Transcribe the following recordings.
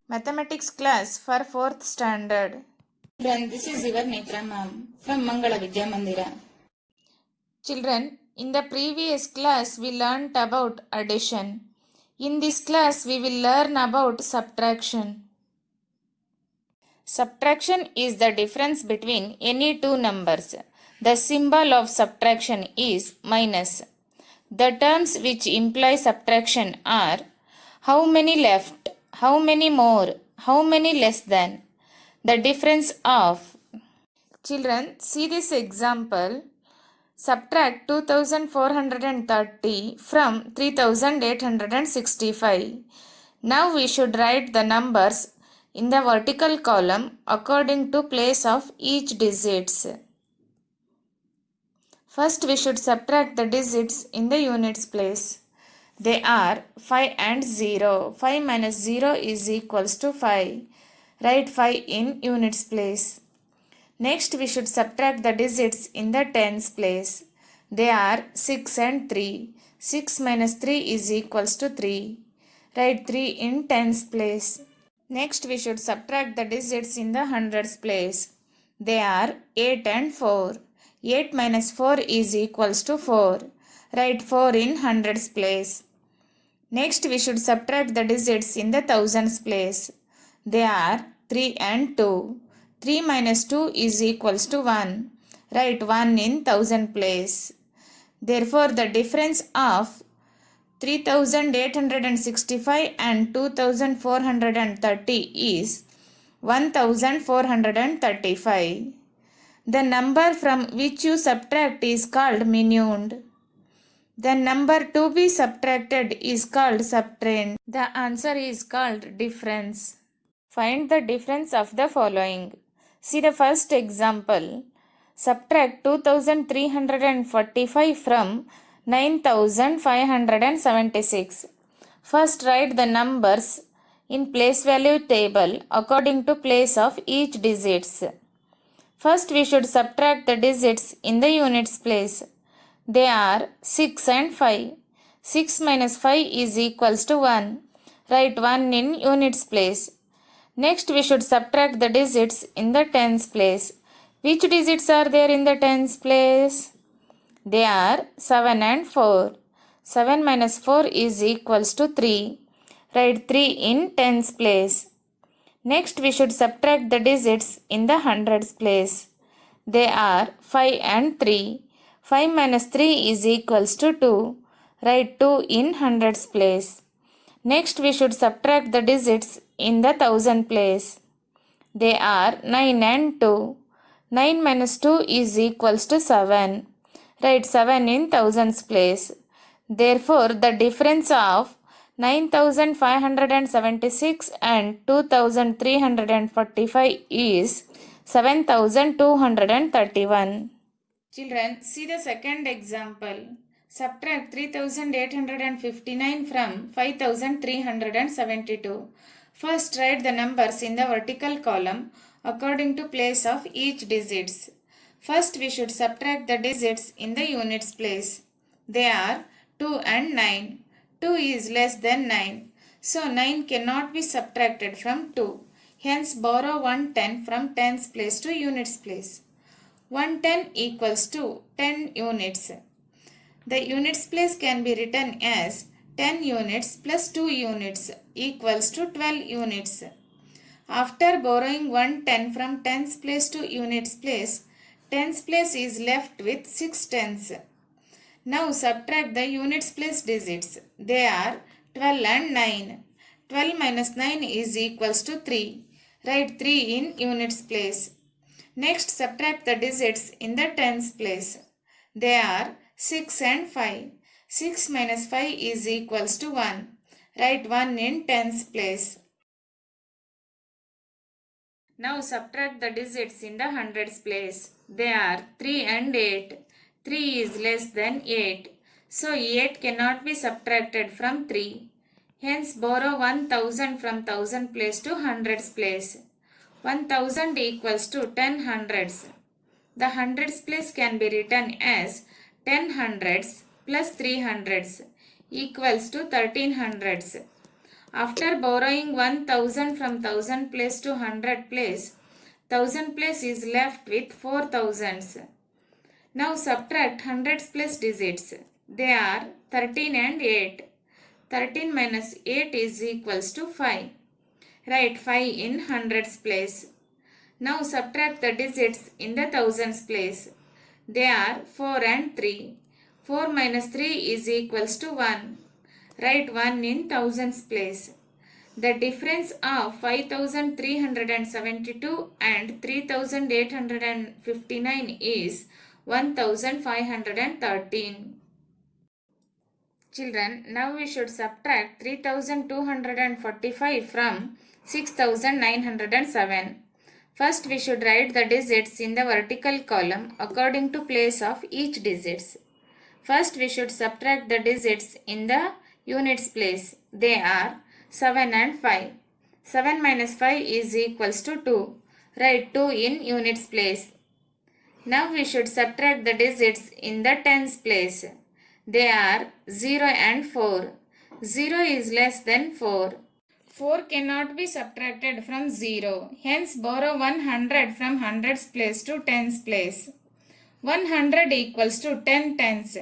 Mathematics class for 4th standard. Children, this is your Netra ma'am from Mangala Vidya Mandira. Children, in the previous class we learnt about addition. In this class we will learn about subtraction. Subtraction is the difference between any two numbers. The symbol of subtraction is minus. The terms which imply subtraction are how many left, how many more, how many less than. The difference of. Children, see this example. Subtract 2430 from 3865. Now we should write the numbers in the vertical column according to place of each digits. First we should subtract the digits in the units place. They are 5 and 0. 5 minus 0 is equals to 5. Write 5 in units place. Next we should subtract the digits in the tens place. They are 6 and 3. 6 minus 3 is equals to 3. Write 3 in tens place. Next we should subtract the digits in the hundreds place. They are 8 and 4. 8 minus 4 is equals to 4. Write 4 in hundreds place. Next we should subtract the digits in the thousands place. They are 3 and 2. 3 minus 2 is equals to 1. Write 1 in thousand place. Therefore, the difference of 3865 and 2430 is 1435. The number from which you subtract is called minuend. The number to be subtracted is called subtrahend. The answer is called difference. Find the difference of the following. See the first example. Subtract 2345 from 9576. First write the numbers in place value table according to place of each digits. First we should subtract the digits in the units place. They are 6 and 5. 6 minus 5 is equals to 1. Write 1 in units place. Next we should subtract the digits in the tens place. Which digits are there in the tens place? They are 7 and 4. 7 minus 4 is equals to 3. Write 3 in tens place. Next we should subtract the digits in the hundreds place. They are 5 and 3. 5 minus 3 is equals to 2. Write 2 in hundreds place. Next we should subtract the digits in the thousand place. They are 9 and 2. 9 minus 2 is equals to 7. Write 7 in thousands place. Therefore, the difference of 9576 and 2345 is 7231. Children, see the second example. Subtract 3859 from 5372. First write the numbers in the vertical column according to place of each digits. First we should subtract the digits in the units place. They are 2 and 9. 2 is less than 9. So 9 cannot be subtracted from 2. Hence borrow 110 from tens place to units place. 110 equals to 10 units. The units place can be written as 10 units plus 2 units equals to 12 units. After borrowing 110 from tens place to units place, tens place is left with 6 tens. Now subtract the units place digits. They are 12 and 9. 12 minus 9 is equals to 3. Write 3 in units place. Next subtract the digits in the tens place. They are 6 and 5. 6 minus 5 is equals to 1. Write 1 in tens place. Now subtract the digits in the hundreds place. They are 3 and 8. 3 is less than 8. So 8 cannot be subtracted from 3. Hence borrow 1000 from thousand place to hundreds place. 1000 equals to 10 hundreds. The hundreds place can be written as 10 hundreds plus 3 hundreds equals to 13 hundreds. After borrowing 1000 from 1000 place to 100 place, 1000 place is left with 4 thousands. Now subtract hundreds place digits. They are 13 and 8. 13 minus 8 is equals to 5. Write 5 in hundreds place. Now subtract the digits in the thousands place. They are 4 and 3. 4 minus 3 is equals to 1. Write 1 in thousands place. The difference of 5372 and 3859 is 1513. Children, now we should subtract 3245 from 6907. First we should write the digits in the vertical column according to place of each digits. First we should subtract the digits in the units place. They are 7 and 5. 7 minus 5 is equals to 2. Write 2 in units place. Now we should subtract the digits in the tens place. They are 0 and 4. 0 is less than 4. 4 cannot be subtracted from 0. Hence borrow 100 from hundreds place to tens place. 100 equals to 10 tens.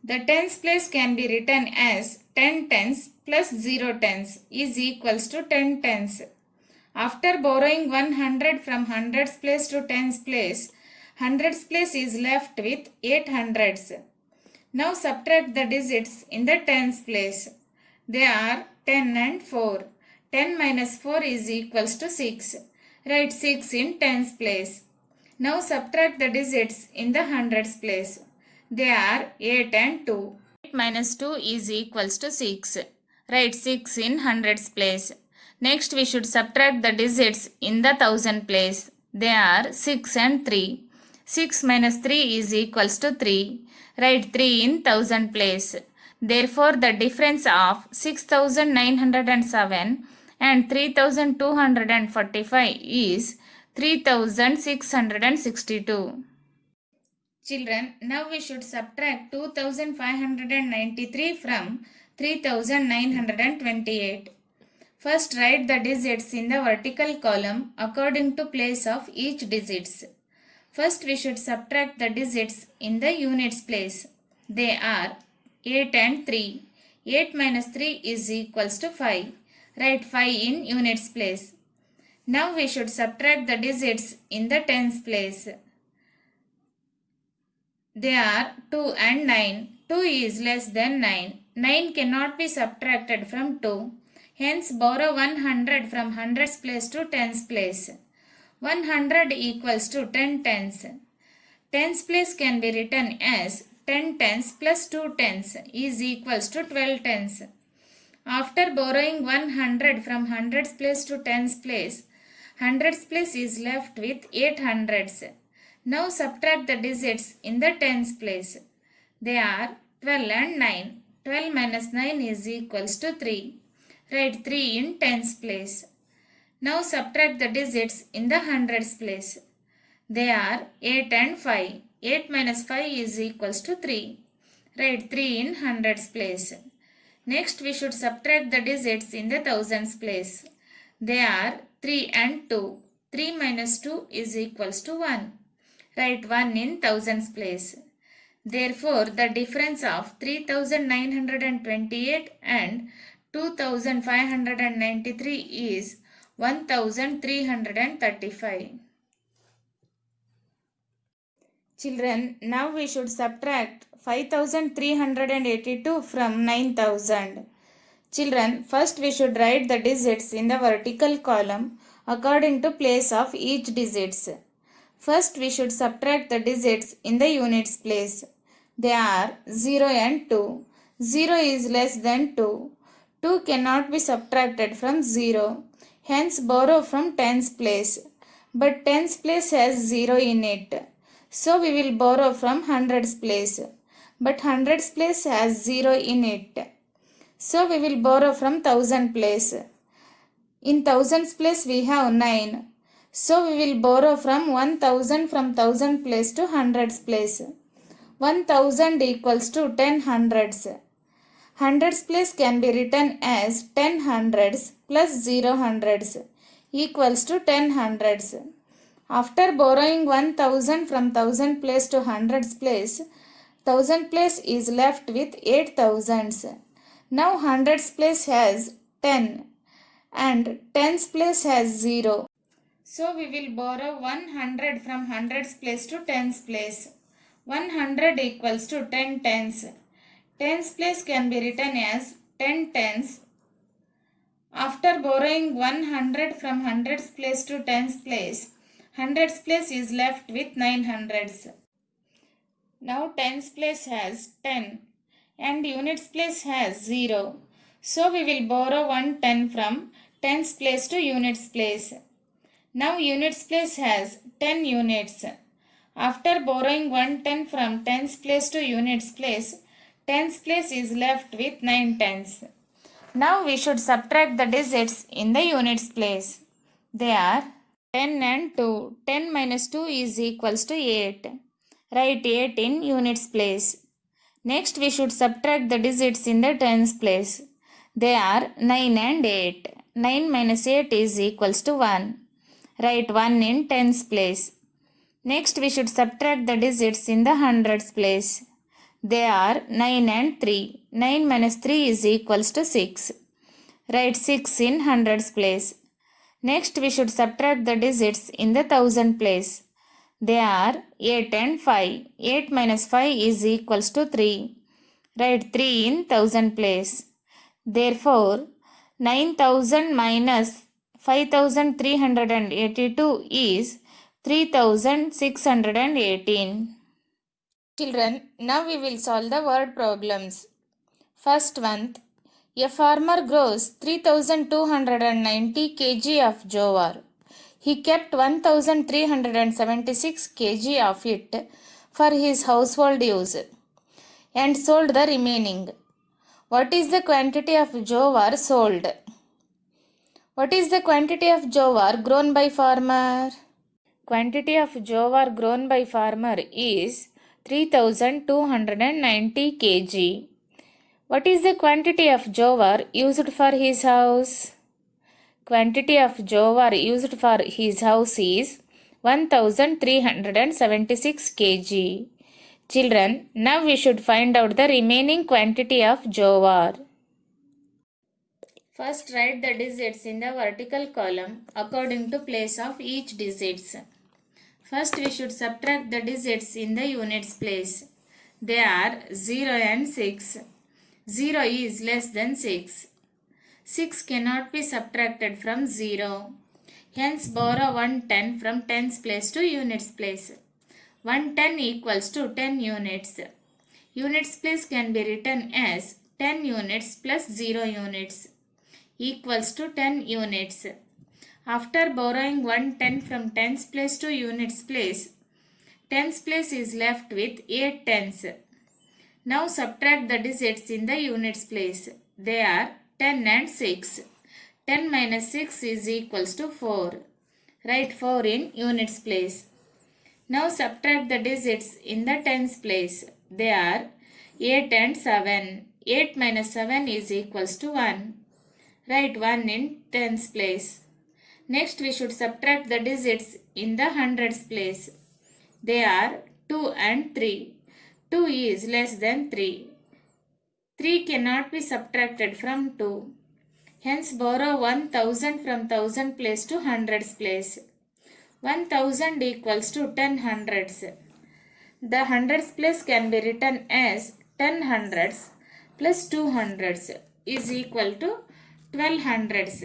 The tens place can be written as 10 tens plus 0 tens is equals to 10 tens. After borrowing 100 from hundreds place to tens place, hundreds place is left with 8 hundreds. Now subtract the digits in the tens place. They are 10 and 4. 10 minus 4 is equals to 6. Write 6 in tens place. Now subtract the digits in the hundreds place. They are 8 and 2. 8 minus 2 is equals to 6. Write 6 in hundreds place. Next we should subtract the digits in the thousand place. They are 6 and 3. 6 minus 3 is equals to 3. Write 3 in thousand place. Therefore the difference of 6907 and 3245 is 3662. Children, now we should subtract 2593 from 3928. First write the digits in the vertical column according to place of each digits. First we should subtract the digits in the units place. They are 8 and 3. 8 minus 3 is equals to 5. Write 5 in units place. Now we should subtract the digits in the tens place. They are 2 and 9. 2 is less than 9. 9 cannot be subtracted from 2. Hence borrow 100 from hundreds place to tens place. 100 equals to 10 tens. Tens place can be written as 10 tens plus 2 tens is equals to 12 tens. After borrowing 100 from hundreds place to tens place, hundreds place is left with 8 hundreds. Now subtract the digits in the tens place. They are 12 and 9. 12 minus 9 is equals to 3. Write 3 in tens place. Now subtract the digits in the hundreds place. They are 8 and 5. 8 minus 5 is equals to 3. Write 3 in hundreds place. Next we should subtract the digits in the thousands place. They are 3 and 2. 3 minus 2 is equals to 1. Write 1 in thousands place. Therefore, the difference of 3928 and 2593 is 1335. Children, now we should subtract 5382 from 9000. Children, first we should write the digits in the vertical column according to place of each digits. First we should subtract the digits in the units place. They are 0 and 2. 0 is less than 2. 2 cannot be subtracted from 0. Hence borrow from tens place. But tens place has 0 in it. So we will borrow from hundreds place. But hundreds place has 0 in it. So we will borrow from thousand place. In thousands place we have 9. So we will borrow from 1000 from thousand place to hundreds place. 1000 equals to 10 hundreds. Hundreds place can be written as 10 hundreds plus 0 hundreds equals to 10 hundreds. After borrowing 1000 from 1000 place to hundreds place, 1000 place is left with 8 thousands. Now hundreds place has 10 and tens place has 0. So we will borrow 100 from hundreds place to tens place. 100 equals to 10 tens. Tens place can be written as 10 tens. After borrowing 100 from hundreds place to tens place, hundreds place is left with 9 hundreds. Now tens place has 10 and units place has 0. So we will borrow 110 from tens place to units place. Now units place has 10 units. After borrowing 110 from tens place to units place, tens place is left with 9 tens. Now we should subtract the digits in the units place. They are 10 and 2. 10 minus 2 is equals to 8. Write 8 in units place. Next we should subtract the digits in the tens place. They are 9 and 8. 9 minus 8 is equals to 1. Write 1 in tens place. Next we should subtract the digits in the hundreds place. They are 9 and 3. 9 minus 3 is equals to 6. Write 6 in hundreds place. Next we should subtract the digits in the thousand place. They are 8 and 5. 8 minus 5 is equals to 3. Write 3 in thousand place. Therefore 9000 minus 5382 is 3618. Children, now we will solve the word problems. First one, a farmer grows 3290 kg of jowar. He kept 1376 kg of it for his household use and sold the remaining. What is the quantity of jowar sold? What is the quantity of jowar grown by farmer? Quantity of jowar grown by farmer is 3290 kg. What is the quantity of jowar used for his house? Quantity of jowar used for his house is 1376 kg. Children, now we should find out the remaining quantity of jowar. First write the digits in the vertical column according to place of each digits. First we should subtract the digits in the units place. They are 0 and 6. 0 is less than 6. 6 cannot be subtracted from 0. Hence borrow 110 from tens place to units place. 110 equals to 10 units. Units place can be written as 10 units plus 0 units equals to 10 units. After borrowing 110 from tens place to units place, tens place is left with 8 tens. Now subtract the digits in the units place. They are 10 and 6. 10 minus 6 is equals to 4. Write 4 in units place. Now subtract the digits in the tens place. They are 8 and 7. 8 minus 7 is equals to 1. Write 1 in tens place. Next we should subtract the digits in the hundreds place. They are 2 and 3. 2 is less than 3. 3 cannot be subtracted from 2. Hence borrow 1000 from thousand place to hundreds place. 1000 equals to 10 hundreds. The hundreds place can be written as 10 hundreds plus 2 hundreds is equal to 12 hundreds.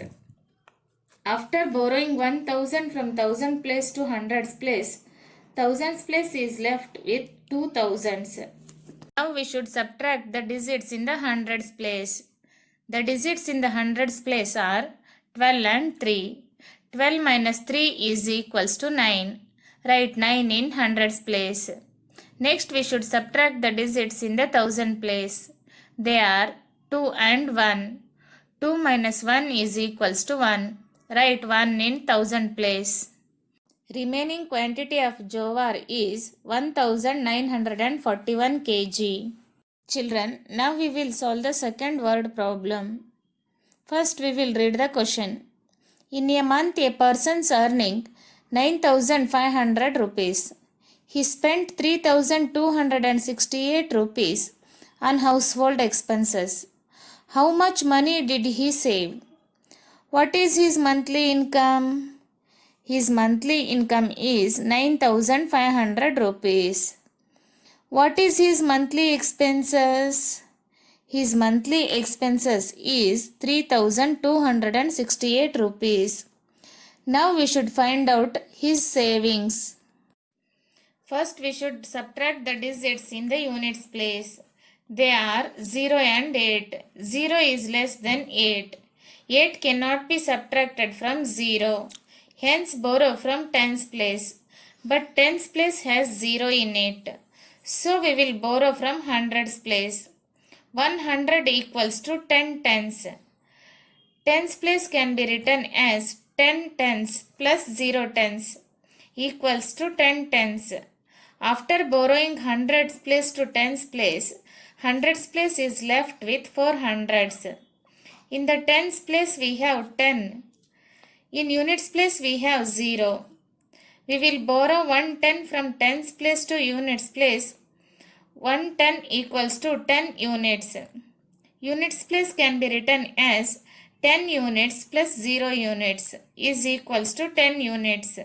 After borrowing 1000 from thousand place to hundreds place, thousands place is left with 2 thousands. Now we should subtract the digits in the hundreds place. The digits in the hundreds place are 12 and 3. 12 minus 3 is equals to 9. Write 9 in hundreds place. Next we should subtract the digits in the thousand place. They are 2 and 1. 2 minus 1 is equals to 1. Write 1 in thousand place. Remaining quantity of jowar is 1941 kg. Children, now we will solve the second word problem. First, we will read the question. In a month, a person's earning 9,500 rupees. He spent 3,268 rupees on household expenses. How much money did he save? What is his monthly income? His monthly income is 9,500 rupees. What is his monthly expenses? His monthly expenses is 3,268 rupees. Now we should find out his savings. First we should subtract the digits in the units place. They are 0 and 8. 0 is less than 8. 8 cannot be subtracted from 0. Hence borrow from tens place. But tens place has 0 in it. So we will borrow from hundreds place. 100 equals to 10 tens. Tens place can be written as 10 tens plus 0 tens equals to 10 tens. After borrowing hundreds place to tens place, hundreds place is left with 4 hundreds. In the tens place we have 10. In units place we have 0. We will borrow 110 from tens place to units place. 110 equals to 10 units. Units place can be written as 10 units plus 0 units is equals to 10 units.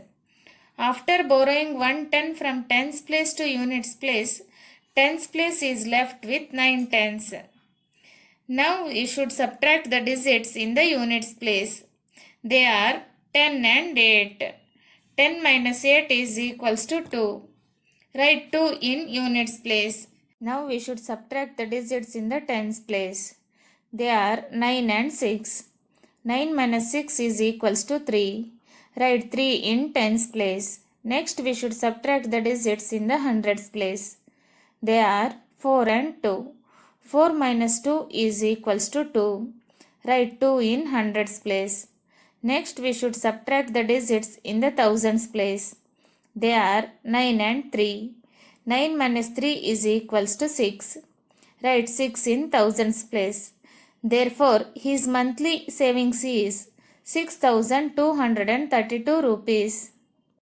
After borrowing 110 from tens place to units place, tens place is left with 9 tens. Now you should subtract the digits in the units place. They are 10 and 8. 10 minus 8 is equals to 2. Write 2 in units place. Now we should subtract the digits in the tens place. They are 9 and 6. 9 minus 6 is equals to 3. Write 3 in tens place. Next we should subtract the digits in the hundreds place. They are 4 and 2. 4 minus 2 is equals to 2. Write 2 in hundreds place. Next we should subtract the digits in the thousands place. They are 9 and 3. 9 minus 3 is equals to 6. Write 6 in thousands place. Therefore, his monthly savings is 6,232 rupees.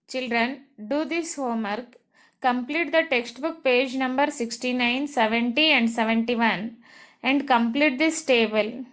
Children, do this homework. Complete the textbook page number 69, 70 and 71 and complete this table.